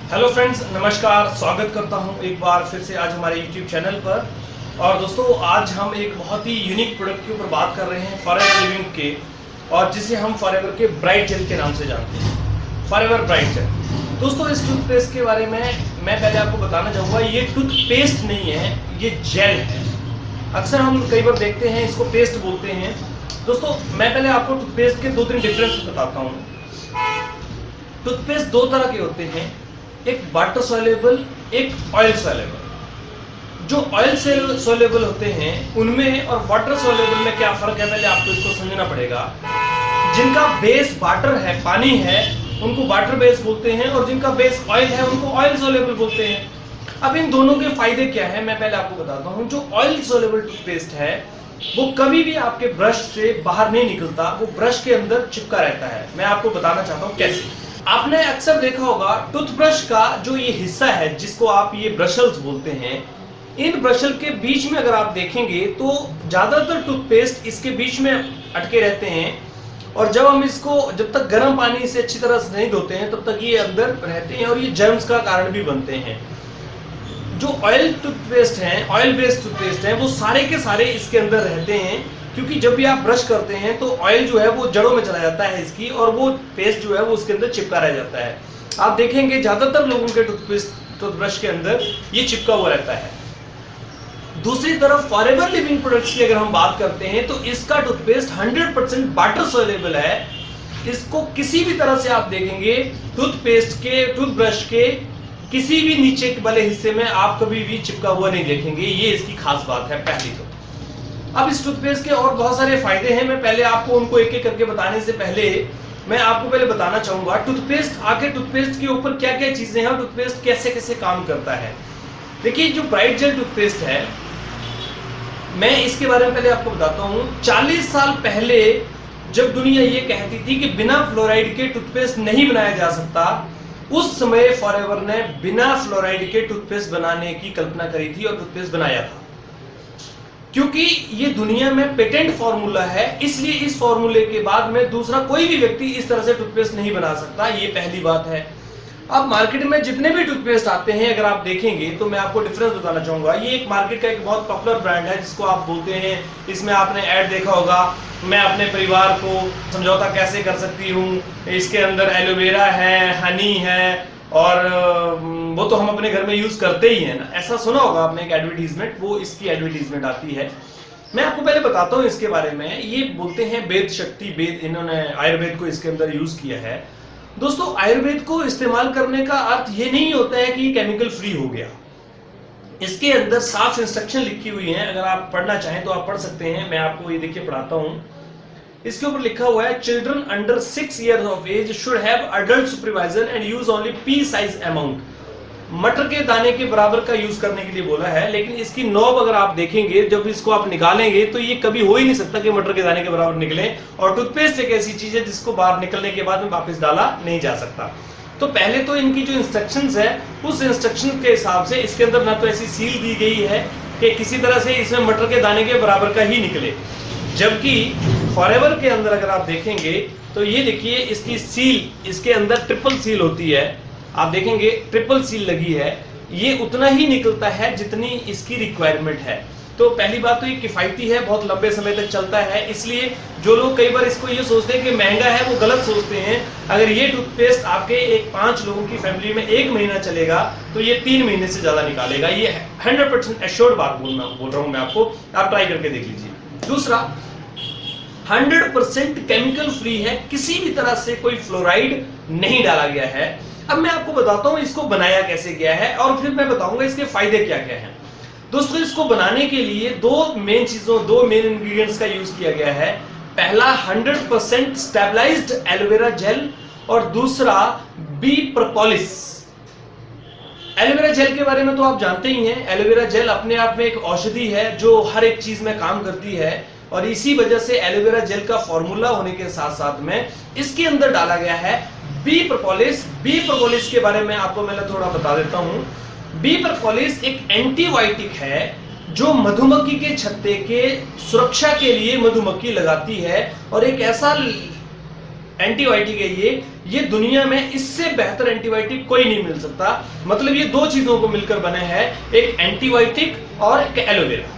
Hello friends, नमस्कार। स्वागत करता हूं एक बार फिर से आज हमारे यूट्यूब चैनल पर। और दोस्तों, आज हम एक बहुत ही यूनिक प्रोडक्ट के ऊपर बात कर रहे हैं फॉरएवर लिविंग के, और जिसे हम फॉरएवर के ब्राइट जेल के नाम से जानते हैं। Forever bright gel. दोस्तों, इस टूथपेस्ट के बारे में मैं पहले आपको बताना चाहूँगा, ये टूथपेस्ट नहीं है, ये जेल है। अक्सर हम कई बार देखते हैं इसको पेस्ट बोलते हैं। दोस्तों, मैं पहले आपको टूथपेस्ट के 2-3 डिफरेंस बताता हूँ। टूथपेस्ट दो तरह के होते हैं, एक वाटर सॉल्युबल, एक ऑयल सॉल्युबल। जो ऑयल सॉल्युबल होते हैं उनमें और वाटर सॉल्युबल में क्या फर्क है, पहले आपको इसको समझना पड़ेगा। जिनका बेस वाटर है, पानी है, उनको वाटर बेस बोलते हैं, और जिनका बेस ऑयल है उनको ऑयल सॉल्युबल बोलते हैं। अब इन दोनों के फायदे क्या है, मैं पहले आपको बताता हूँ। जो ऑयल सॉल्युबल टूथपेस्ट है वो कभी भी आपके ब्रश से बाहर नहीं निकलता, वो ब्रश के अंदर चिपका रहता है। मैं आपको बताना चाहता हूँ कैसे। आपने अक्सर देखा होगा टूथब्रश का जो ये हिस्सा है, जिसको आप ये ब्रशल्स बोलते हैं, इन ब्रशल के बीच में अगर आप देखेंगे तो ज्यादातर टूथपेस्ट इसके बीच में अटके रहते हैं। और जब हम इसको जब तक गर्म पानी से अच्छी तरह से नहीं धोते हैं तब तक ये अंदर रहते हैं, और ये जर्म्स का कारण भी बनते हैं। जो ऑयल टूथपेस्ट हैं, ऑयल बेस्ड टूथपेस्ट हैं, वो सारे के सारे इसके अंदर रहते हैं, क्योंकि जब भी आप ब्रश करते हैं तो ऑयल जो है वो जड़ों में चला जाता है इसकी, और वो पेस्ट जो है वो उसके अंदर चिपका रह जाता है। आप देखेंगे ज्यादातर लोगों के टूथब्रश के अंदर ये चिपका हुआ रहता है। दूसरी तरफ फॉरएवर लिविंग प्रोडक्ट्स की अगर हम बात करते हैं तो इसका टूथपेस्ट 100% वाटर सॉल्युबल है। इसको किसी भी तरह से आप देखेंगे टूथपेस्ट के, टूथब्रश के किसी भी नीचे वाले हिस्से में आप कभी भी चिपका हुआ नहीं देखेंगे। ये इसकी खास बात है पहली तो। अब इस टूथपेस्ट के और बहुत सारे फायदे हैं। मैं पहले आपको उनको एक एक करके बताने से पहले मैं आपको पहले बताना चाहूंगा टूथपेस्ट के ऊपर क्या क्या चीजें हैं और टूथपेस्ट कैसे कैसे काम करता है। देखिए, जो ब्राइट जेल टूथपेस्ट है, मैं इसके बारे में पहले आपको बताता हूं। 40 साल पहले जब दुनिया ये कहती थी कि बिना फ्लोराइड के टूथपेस्ट नहीं बनाया जा सकता, उस समय फॉरएवर ने बिना फ्लोराइड के टूथपेस्ट बनाने की कल्पना करी थी और टूथपेस्ट बनाया था। क्योंकि ये दुनिया में पेटेंट फॉर्मूला है, इसलिए इस फॉर्मूले के बाद में दूसरा कोई भी व्यक्ति इस तरह से टूथपेस्ट नहीं बना सकता। ये पहली बात है। अब मार्केट में जितने भी टूथपेस्ट आते हैं अगर आप देखेंगे तो मैं आपको डिफरेंस बताना चाहूंगा। ये एक मार्केट का एक बहुत पॉपुलर ब्रांड है जिसको आप बोलते हैं, इसमें आपने ऐड देखा होगा, मैं अपने परिवार को समझौता कैसे कर सकती हूँ, इसके अंदर एलोवेरा है, हनी है, और वो तो हम अपने घर में यूज करते ही हैं ना। ऐसा सुना होगा आपने एक एडवर्टीजमेंट, वो इसकी एडवर्टीजमेंट आती है। मैं आपको पहले बताता हूँ इसके बारे में। ये बोलते हैं वेद शक्ति, वेद, इन्होंने आयुर्वेद को इसके अंदर यूज किया है। दोस्तों, आयुर्वेद को इस्तेमाल करने का अर्थ ये नहीं होता है कि केमिकल फ्री हो गया। इसके अंदर साफ इंस्ट्रक्शन लिखी हुई है, अगर आप पढ़ना चाहें तो आप पढ़ सकते हैं। मैं आपको ये देखिए पढ़ाता हूँ। इसके ऊपर लिखा हुआ है, children under 6 years of age should have adult supervisor and use only pea size amount. मटर के दाने के बराबर का यूज करने के लिए बोला है, लेकिन इसकी नॉब अगर आप देखेंगे, जब इसको आप निकालेंगे तो ये कभी हो ही नहीं सकता कि मटर के दाने के बराबर निकले। और टूथपेस्ट एक ऐसी चीज है जिसको बाहर निकलने के बाद में वापस डाला नहीं जा सकता। तो पहले तो इनकी जो इंस्ट्रक्शंस है, उस इंस्ट्रक्शन के हिसाब से इसके अंदर ना तो ऐसी सील दी गई है कि किसी तरह से इसमें मटर के दाने के बराबर का ही निकले। जबकि फॉरएवर के अंदर अगर आप देखेंगे तो ये देखिए, इसकी सील, इसके अंदर ट्रिपल सील होती है। आप देखेंगे ट्रिपल सील लगी है। ये उतना ही निकलता है जितनी इसकी रिक्वायरमेंट है। तो पहली बात तो ये किफायती है, बहुत लंबे समय तक चलता है। इसलिए जो लोग कई बार इसको ये सोचते हैं कि महंगा है, वो गलत सोचते हैं। अगर ये टूथपेस्ट आपके 5 लोगों की फैमिली में 1 महीना चलेगा तो ये 3 महीने से ज्यादा निकालेगा। ये 100% एश्योर्ड बात बोल रहा हूं मैं आपको, आप ट्राई करके देख लीजिए। दूसरा, 100% केमिकल फ्री है, किसी भी तरह से कोई फ्लोराइड नहीं डाला गया है। अब मैं आपको बताता हूं इसको बनाया कैसे गया है, और फिर मैं बताऊंगा इसके फायदे क्या क्या हैं। दोस्तों, इसको बनाने के लिए दो मेन इंग्रेडिएंट्स का यूज किया गया है। पहला 100% स्टेबलाइज्ड एलोवेरा जेल, और दूसरा बी प्रोपोलिस। एलोवेरा जेल के बारे में तो आप जानते ही हैं। एलोवेरा जेल अपने आप में एक औषधि है जो हर एक चीज में काम करती है, और इसी वजह से एलोवेरा जेल का फॉर्मूला होने के साथ साथ में इसके अंदर डाला गया है बी प्रोपोलिस। बी प्रोपोलिस के बारे में आपको मैं थोड़ा बता देता हूं। बी प्रोपोलिस एक एंटीबायोटिक है जो मधुमक्खी के छत्ते के सुरक्षा के लिए मधुमक्खी लगाती है, और एक ऐसा एंटीबायोटिक है ये दुनिया में इससे बेहतर एंटीबायोटिक कोई नहीं मिल सकता। मतलब ये दो चीजों को मिलकर बने हैं, एक एंटीबायोटिक और एक एलोवेरा।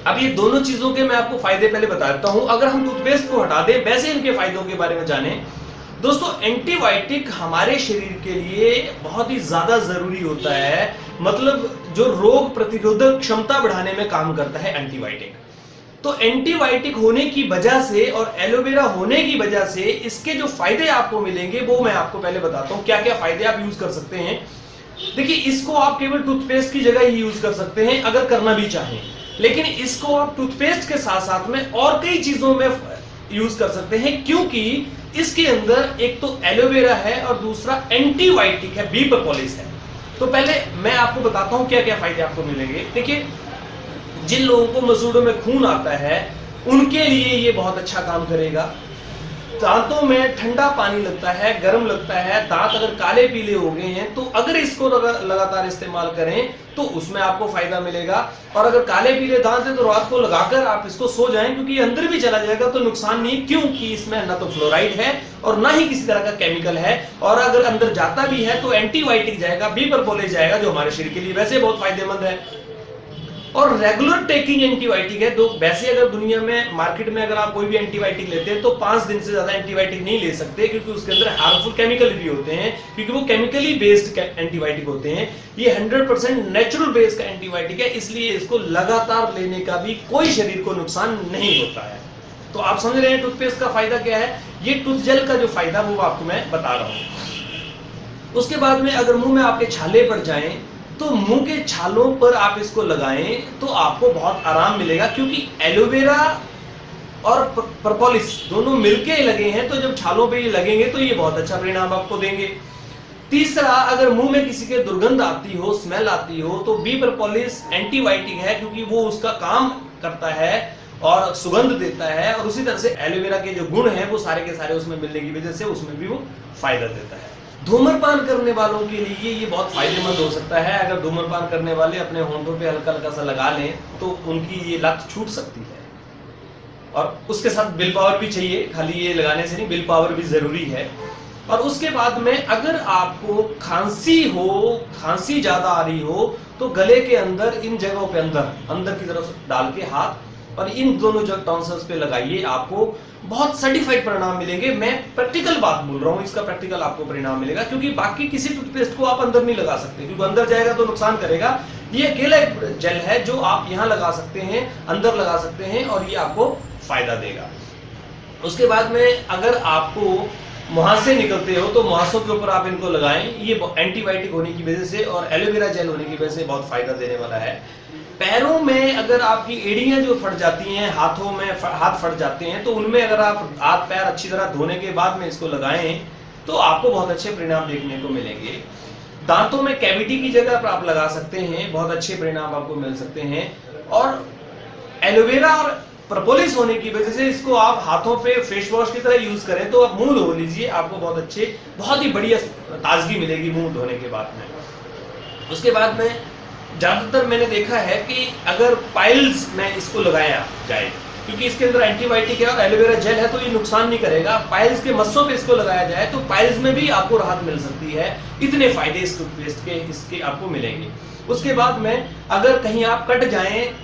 अब ये दोनों चीजों के मैं आपको फायदे पहले बता देता हूं। अगर हम टूथपेस्ट को हटा दें, वैसे इनके फायदों के बारे में जाने। दोस्तों, एंटीबायोटिक हमारे शरीर के लिए बहुत ही ज्यादा जरूरी होता है। मतलब जो रोग प्रतिरोधक क्षमता बढ़ाने में काम करता है एंटीबायोटिक। तो एंटीबायोटिक होने की वजह से और एलोवेरा होने की वजह से इसके जो फायदे आपको मिलेंगे वो मैं आपको पहले बताता हूं। क्या क्या फायदे आप यूज कर सकते हैं। देखिए, इसको आप केवल टूथपेस्ट की जगह ही यूज कर सकते हैं अगर करना भी चाहें, लेकिन इसको आप टूथपेस्ट के साथ साथ में और कई चीजों में यूज कर सकते हैं, क्योंकि इसके अंदर एक तो एलोवेरा है और दूसरा एंटीबायोटिक है, बी प्रोपोलिस है। तो पहले मैं आपको बताता हूं क्या क्या फायदे आपको मिलेंगे। देखिए, जिन लोगों को मसूड़ों में खून आता है उनके लिए ये बहुत अच्छा काम करेगा। दांतों में ठंडा पानी लगता है, गर्म लगता है, दांत अगर काले पीले हो गए हैं तो अगर इसको लगातार इस्तेमाल करें तो उसमें आपको फायदा मिलेगा। और अगर काले पीले दांत है तो रात को लगाकर आप इसको सो जाएं, क्योंकि अंदर भी चला जाएगा तो नुकसान नहीं, क्योंकि इसमें ना तो फ्लोराइड है और ना ही किसी तरह का केमिकल है। और अगर अंदर जाता भी है तो एंटीबायोटिक जाएगा, बी प्रोपोलिस जाएगा, जो हमारे शरीर के लिए वैसे बहुत फायदेमंद है। और रेगुलर टेकिंग एंटीबायोटिक है। तो वैसे अगर दुनिया में मार्केट में अगर आप कोई भी एंटीबायोटिक लेते हैं तो 5 दिन से ज्यादा एंटीबायोटिक नहीं ले सकते, क्योंकि उसके अंदर हार्मफुल केमिकल भी होते हैं, क्योंकि वो केमिकली बेस्ड एंटीबायोटिक होते हैं। ये 100% नेचुरल बेस्ड का एंटीबायोटिक है, इसलिए इसको लगातार लेने का भी कोई शरीर को नुकसान नहीं होता है। तो आप समझ रहे हैं टूथपेस्ट का फायदा क्या है। ये टूथ जेल का जो फायदा वो आपको मैं बता रहा हूं। उसके बाद में अगर मुंह में आपके छाले पड़ जाएं तो मुंह के छालों पर आप इसको लगाएं तो आपको बहुत आराम मिलेगा, क्योंकि एलोवेरा और प्रोपोलिस दोनों मिलके लगे हैं। तो जब छालों पे ये लगेंगे तो ये बहुत अच्छा परिणाम आपको देंगे। तीसरा, अगर मुंह में किसी के दुर्गंध आती हो, स्मेल आती हो, तो बी प्रोपोलिस एंटीबायोटिक है, क्योंकि वो उसका काम करता है और सुगंध देता है। और उसी तरह से एलोवेरा के जो गुण हैं वो सारे के सारे उसमें मिलने की वजह से उसमें भी वो फायदा देता है। धूम्रपान करने वालों के लिए ये बहुत फायदेमंद हो सकता है। अगर धूम्रपान करने वाले अपने होंठों पे हल्का हल्का सा लगा लें तो उनकी ये लत छूट सकती है। और उसके साथ विल पावर भी चाहिए, खाली ये लगाने से नहीं, विल पावर भी जरूरी है। और उसके बाद में अगर आपको खांसी हो, खांसी ज्यादा आ रही हो, तो गले के अंदर इन जगहों पे अंदर की तरफ डाल के हाथ और इन दोनों जगह टॉन्सिल्स पे लगाइए, आपको बहुत सर्टिफाइड परिणाम मिलेंगे। मैं प्रैक्टिकल बात बोल रहा हूँ, इसका प्रैक्टिकल आपको परिणाम मिलेगा, क्योंकि बाकी किसी टूथपेस्ट को आप अंदर नहीं लगा सकते, क्योंकि अंदर जाएगा तो नुकसान करेगा। ये अकेला एक जेल है जो आप यहाँ लगा सकते हैं, अंदर लगा सकते हैं, और ये आपको फायदा देगा। उसके बाद में अगर आपको मुहासे निकलते हो तो मुहासों के ऊपर आप इनको लगाएं। ये एंटीबायोटिक होने की वजह से और एलोवेरा जेल होने की वजह से बहुत फायदा देने वाला है। पैरों में अगर आपकी एड़ियां जो फट जाती हैं, हाथों में हाथ फट जाते हैं, तो उनमें अगर आप हाथ पैर अच्छी तरह धोने के बाद में इसको लगाएं तो आपको बहुत अच्छे परिणाम देखने को मिलेंगे। दांतों में कैविटी की जगह पर आप लगा सकते हैं, बहुत अच्छे परिणाम आपको मिल सकते हैं। और एलोवेरा और प्रोपोलिस होने की वजह से इसको आप हाथों पे फेस वॉश की तरह यूज करें तो आप मुंह धो लीजिए, आपको बहुत ही बढ़िया ताजगी मिलेगी मुंह धोने के बाद में। उसके बाद में ज्यादातर मैंने देखा है कि अगर पाइल्स में इसको लगाया जाए, क्योंकि इसके अंदर एंटीबायोटिक है और एलोवेरा जेल है तो ये नुकसान नहीं करेगा, पाइल्स के मस्सों पे इसको लगाया जाए तो पाइल्स में भी आपको राहत मिल सकती है। इतने फायदे इस टूथपेस्ट के इसके आपको मिलेंगे। उसके बाद में अगर कहीं आप कट जाएं,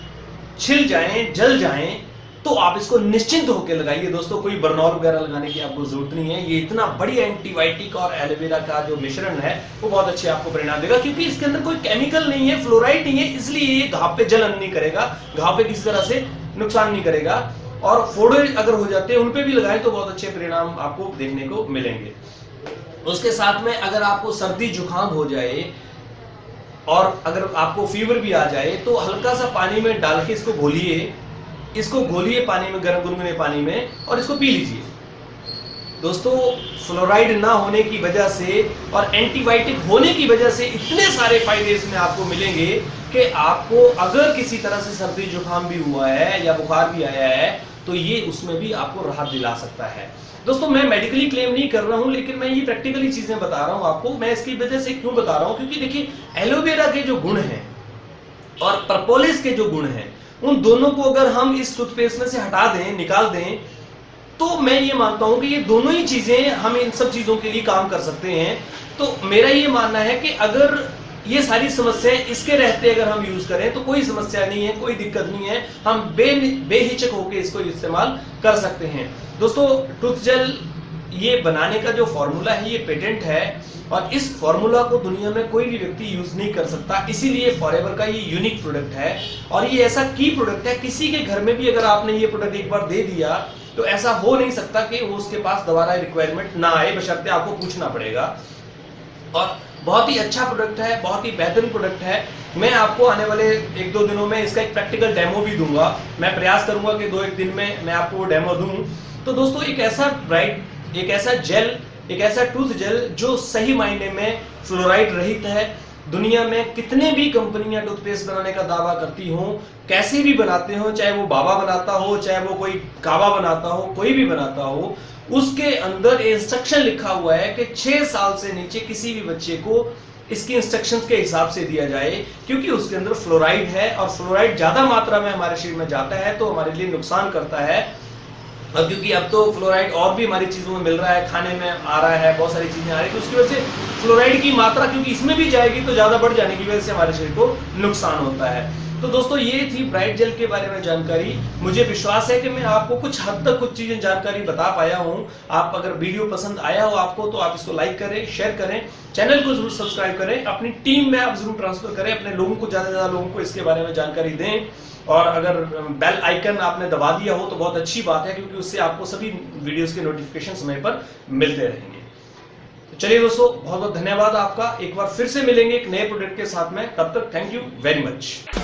छिल जाएं, जल जाएं, तो आप इसको निश्चिंत होकर लगाइए दोस्तों, कोई बर्नौल वगैरह लगाने की आपको जरूरत नहीं है। ये इतना बढ़िया एंटीबायोटिक और एलोवेरा का जो मिश्रण है वो बहुत अच्छे आपको परिणाम देगा, क्योंकि इसके अंदर कोई केमिकल नहीं है, फ्लोराइड नहीं है, इसलिए ये घाव पे जलन नहीं करेगा, घाव पे किसी तरह से नुकसान नहीं करेगा। और फोड़े अगर हो जाते हैं उन पे भी लगाएं तो बहुत अच्छे परिणाम आपको देखने को मिलेंगे। उसके साथ में अगर आपको सर्दी जुकाम हो जाए और अगर आपको फीवर भी आ जाए तो हल्का सा पानी में डाल के इसको घोलिए पानी में, गर्म गुनगुने पानी में, और इसको पी लीजिए। दोस्तों, फ्लोराइड ना होने की वजह से और एंटीबायोटिक होने की वजह से इतने सारे फायदे इसमें आपको मिलेंगे कि आपको अगर किसी तरह से सर्दी जुकाम भी हुआ है या बुखार भी आया है तो ये उसमें भी आपको राहत दिला सकता है। दोस्तों, मैं मेडिकली क्लेम नहीं कर रहा हूं, लेकिन मैं ये प्रैक्टिकली चीजें बता रहा हूं आपको। मैं इसकी वजह से क्यों बता रहा हूं, क्योंकि देखिए एलोवेरा के जो गुण हैं और प्रोपोलिस के जो गुण हैं, उन दोनों को अगर हम इस टूथपेस्ट में से हटा दें, निकाल दें, तो मैं ये मानता हूं कि ये दोनों ही चीजें हम इन सब चीजों के लिए काम कर सकते हैं। तो मेरा ये मानना है कि अगर ये सारी समस्याएं इसके रहते अगर हम यूज करें तो कोई समस्या नहीं है, कोई दिक्कत नहीं है, हम बेहिचक होकर इसको इस्तेमाल कर सकते हैं। दोस्तों, टूथ जेल ये बनाने का जो फॉर्मूला है ये पेटेंट है और इस फॉर्मूला को दुनिया में कोई भी व्यक्ति यूज नहीं कर सकता, इसीलिए फॉरएवर का ये यूनिक प्रोडक्ट है और ये ऐसा की प्रोडक्ट है, किसी के घर में भी अगर आपने ये प्रोडक्ट एक बार दे दिया तो ऐसा हो नहीं सकता कि वो उसके पास दोबारा रिक्वायरमेंट ना आए, बशर्ते आपको पूछना पड़ेगा। और बहुत ही अच्छा प्रोडक्ट है, बहुत ही बेहतरीन प्रोडक्ट है। मैं आपको आने वाले 1-2 दिनों में इसका एक प्रैक्टिकल डेमो भी दूंगा। मैं प्रयास करूंगा कि 2-1 दिन में मैं आपको वो डेमो दूं। तो दोस्तों, एक ऐसा जेल, एक ऐसा टूथ जेल जो सही मायने में फ्लोराइड रहित है। दुनिया में कितने भी कंपनियां टूथपेस्ट बनाने का दावा करती हो, कैसे भी बनाते हो, चाहे वो बाबा बनाता हो, चाहे वो कोई काबा बनाता हो, कोई भी बनाता हो, उसके अंदर इंस्ट्रक्शन लिखा हुआ है कि 6 साल से नीचे किसी भी बच्चे को इसकी इंस्ट्रक्शंस के हिसाब से दिया जाए, क्योंकि उसके अंदर फ्लोराइड है और फ्लोराइड ज्यादा मात्रा में हमारे शरीर में जाता है तो हमारे लिए नुकसान करता है। और क्योंकि अब तो फ्लोराइड और भी हमारी चीजों में मिल रहा है, खाने में आ रहा है, बहुत सारी चीजें आ रही है, तो उसकी वजह से फ्लोराइड की मात्रा क्योंकि इसमें भी जाएगी तो ज्यादा बढ़ जाने की वजह से हमारे शरीर को नुकसान होता है। तो दोस्तों, ये थी ब्राइट जेल के बारे में जानकारी। मुझे विश्वास है कि मैं आपको कुछ हद तक कुछ चीजें जानकारी बता पाया हूं। आप अगर वीडियो पसंद आया हो आपको तो आप इसको लाइक करें, शेयर करें, चैनल को जरूर सब्सक्राइब करें, अपनी टीम में आप जरूर ट्रांसफर करें, अपने लोगों को ज्यादा से ज्यादा लोगों को इसके बारे में जानकारी दें। और अगर बेल आइकन आपने दबा दिया हो तो बहुत अच्छी बात है, क्योंकि उससे आपको सभी वीडियोस के नोटिफिकेशन समय पर मिलते रहेंगे। तो चलिए दोस्तों, बहुत बहुत धन्यवाद आपका। एक बार फिर से मिलेंगे एक नए प्रोडक्ट के साथ में, तब तक थैंक यू वेरी मच।